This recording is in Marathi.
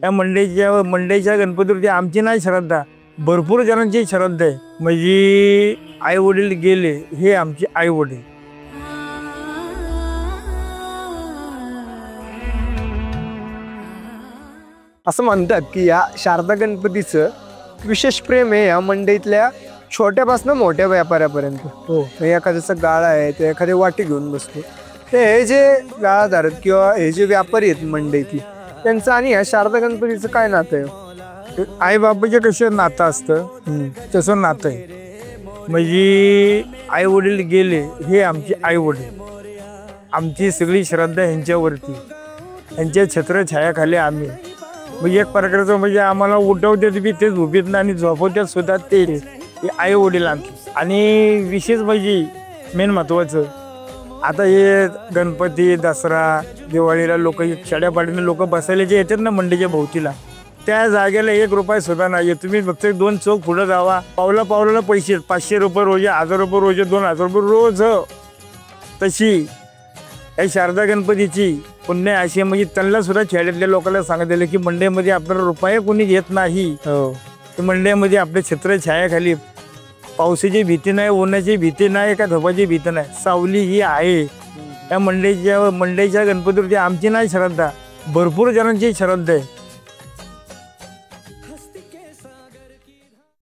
या मंडईच्या गणपतीवरती आमची नाही श्रद्धा, भरपूर जणांची श्रद्धा आहे. म्हणजे आई वडील गेले हे आमचे आई वडील. असं म्हणतात की या शारदा गणपतीचं विशेष प्रेम आहे या मंडईतल्या छोट्यापासून मोठ्या व्यापाऱ्यापर्यंत. हो, एखाद्याचा गाळा आहे ते एखादी वाटी घेऊन बसतो. ते हे जे गाळाधारक किंवा हे जे व्यापारी आहेत मंडईतली त्यांचं आणि या शारदा गणपतीचं काय नातं आहे? आई बापाचे कसं नातं असतं तसं नातं आहे. म्हणजे आई वडील गेले हे आमचे आई वडील. आमची सगळी श्रद्धा ह्यांच्यावरती, ह्यांच्या छत्रछायाखाली आम्ही. म्हणजे एक प्रकारचं म्हणजे आम्हाला उठवतात बी तेच उभीत नाही आणि झोपवतात सुद्धा ते आई वडील आमचे. आणि विशेष म्हणजे मेन महत्त्वाचं आता हे गणपती दसरा दिवाळीला लोक खेड्यापाड्याने लोक बसायला जे येतात ना मंडीच्या भोवतीला, त्या जागेला 1 रुपया सुद्धा नाही. तुम्ही फक्त 2 चौक पुढे जावा, पावला पैसे 500 रुपये रोज, 1000 रुपये रोज, 2000 रुपये रोज. तशी या शारदा गणपतीची पुण्य अशी म्हणजे त्यांना सुद्धा खेड्यातल्या लोकांना सांगितलेलं की मंडईमध्ये आपल्याला रुपये कोणी घेत नाही. मंडईमध्ये आपल्या छत्रछायाखाली पावसाची भीती नाही, उन्हाची भीती नाही, का धोपाची भीती नाही, सावली ही आहे. या मंडईच्या गणपतीवरती आमची नाही श्रद्धा, भरपूर जणांची श्रद्धा आहे.